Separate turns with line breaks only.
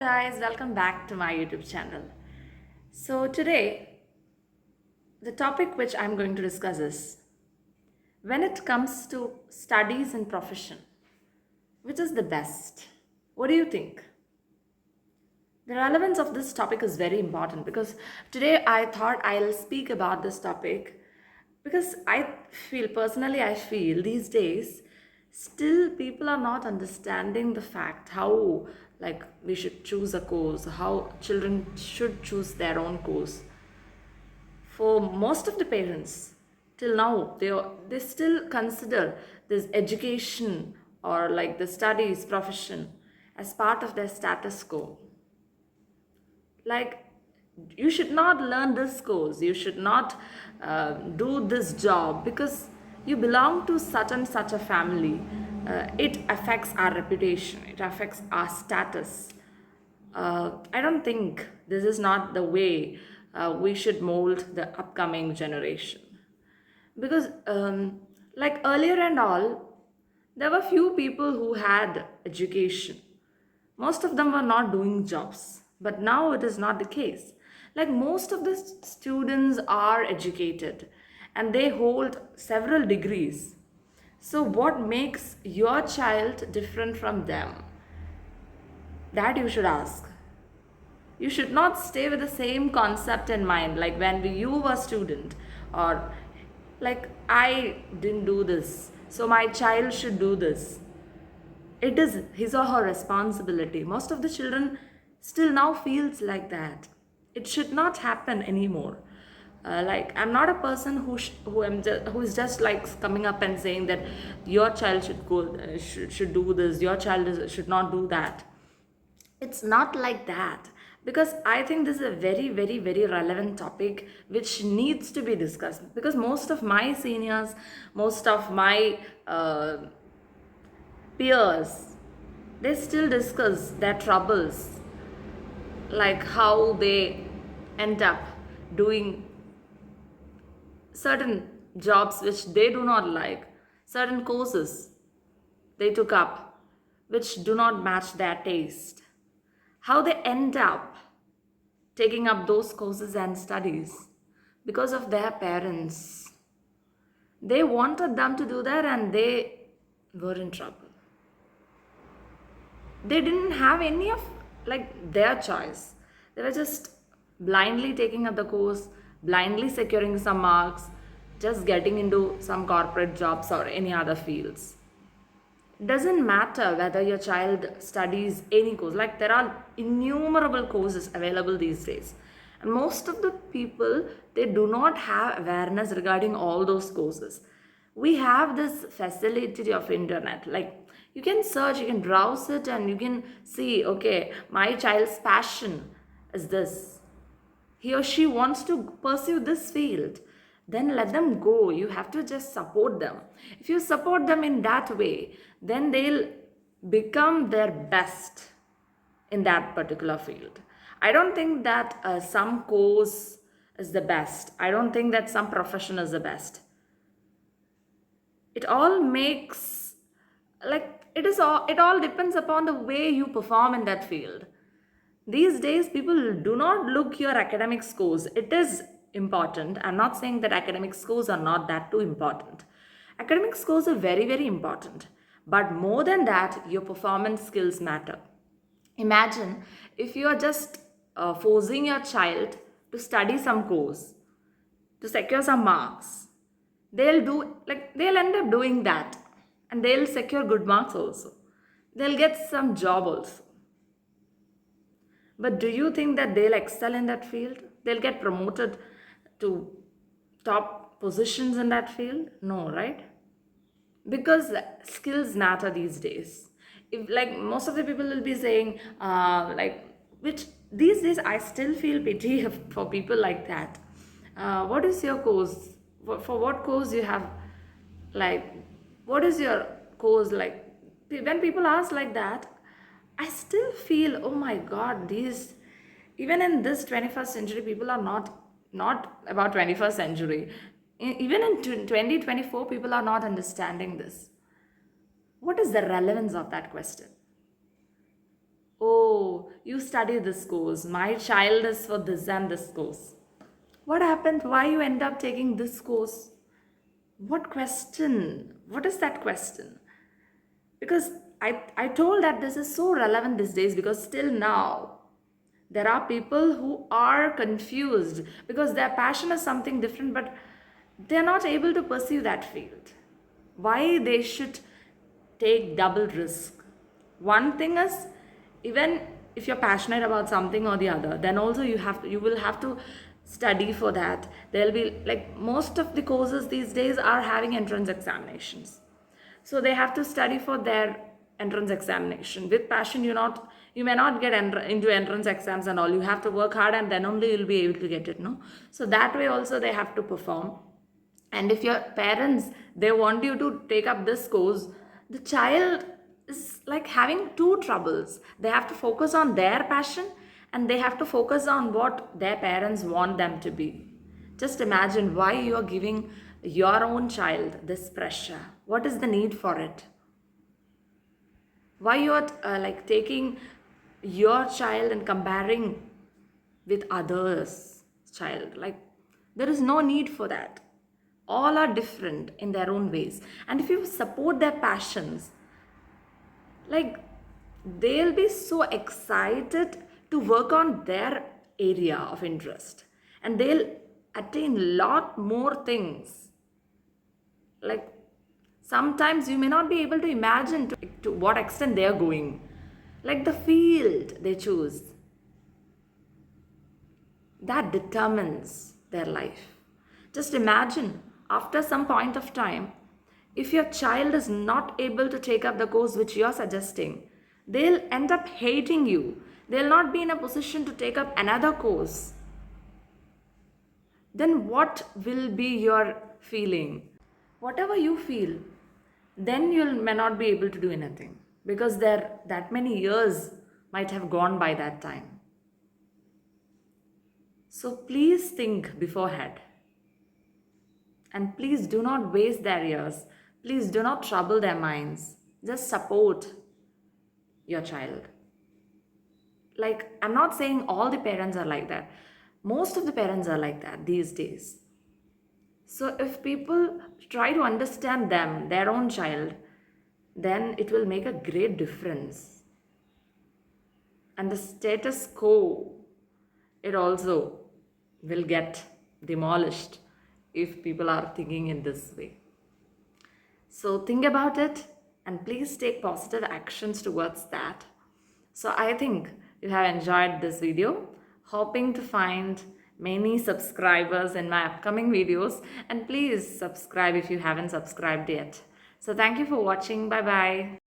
Guys, welcome back to my YouTube channel. So today the topic which I'm going to discuss is when it comes to studies and profession, which is the best? What do you think? The relevance of this topic is very important because today I thought I'll speak about this topic because I feel these days still people are not understanding the fact how like we should choose a course, how children should choose their own course. For most of the parents till now they still consider this education or like the studies profession as part of their status quo, like you should not learn this course, you should not do this job because you belong to such and such a family. It affects our reputation, it affects our status. I don't think this is not the way we should mold the upcoming generation because like earlier and all, there were few people who had education. Most of them were not doing jobs, but now it is not the case. Like most of the students are educated and they hold several degrees. So what makes your child different from them, that you should ask. You should not stay with the same concept in mind, like when you were a student, or like I didn't do this so my child should do this. It is his or her responsibility. Most of the children still now feels like that. It should not happen anymore. Like I'm not a person who is just like coming up and saying that your child should go should do this, your child should not do that. It's not like that, because I think this is a very very relevant topic which needs to be discussed, because most of my seniors, most of my peers, they still discuss their troubles, like how they end up doing certain jobs which they do not like, certain courses they took up which do not match their taste, how they end up taking up those courses and studies because of their parents. They wanted them to do that and they were in trouble. They didn't have any of like their choice. They were just blindly taking up the course, blindly securing some marks, just getting into some corporate jobs or any other fields. Doesn't matter whether your child studies any course, like there are innumerable courses available these days, and most of the people, they do not have awareness regarding all those courses. We have this facility of internet, like you can search, you can browse it, and you can see, okay, my child's passion is this, he or she wants to pursue this field, then let them go. You have to just support them. If you support them in that way, then they'll become their best in that particular field. I don't think that some course is the best. I don't think that some profession is the best. It all makes, like it all depends upon the way you perform in that field. These days people do not look your academic scores. It is important. I'm not saying that academic scores are not that too important. Academic scores are very important, but more than that, your performance skills matter. Imagine if you are just forcing your child to study some course to secure some marks. They'll end up doing that, and they'll secure good marks also. They'll get some job also. But do you think that they'll excel in that field? They'll get promoted to top positions in that field? No, right? Because skills matter these days. If like most of the people will be saying, like, which these days I still feel pity for people like that. What is your course? For what course you have, like, what is your course like? When people ask like that, I still feel, oh my god, these, even in this 21st century, people are not about 21st century. Even in 2024, people are not understanding this. What is the relevance of that question? Oh, you study this course. My child is for this and this course. What happened? Why you end up taking this course? What question? What is that question? Because I told that this is so relevant these days because still now there are people who are confused because their passion is something different, but they're not able to pursue that field. Why they should take double risk? One thing is, even if you're passionate about something or the other, then also you will have to study for that. There'll be like most of the courses these days are having entrance examinations, so they have to study for their entrance examination. With passion, you may not get into entrance exams and all. You have to work hard and then only you'll be able to get it, no? So that way also they have to perform. And if your parents, they want you to take up this course, the child is like having two troubles. They have to focus on their passion and they have to focus on what their parents want them to be. Just imagine why you are giving your own child this pressure. What is the need for it? Why you are like taking your child and comparing with others' child? Like, there is no need for that. All are different in their own ways. And if you support their passions, like, they'll be so excited to work on their area of interest and they'll attain lot more things. Like, sometimes you may not be able to imagine to what extent they are going, like the field they choose, that determines their life. Just imagine, after some point of time, if your child is not able to take up the course which you are suggesting, they'll end up hating you. They'll not be in a position to take up another course. Then what will be your feeling? Whatever you feel, then you may not be able to do anything because there that many years might have gone by that time. So please think beforehand. And please do not waste their years. Please do not trouble their minds. Just support your child. Like, I'm not saying all the parents are like that. Most of the parents are like that these days. So if people try to understand them, their own child, then it will make a great difference. And the status quo, it also will get demolished if people are thinking in this way. So think about it and please take positive actions towards that. So I think you have enjoyed this video, hoping to find many subscribers in my upcoming videos, and please subscribe if you haven't subscribed yet. So thank you for watching. Bye bye.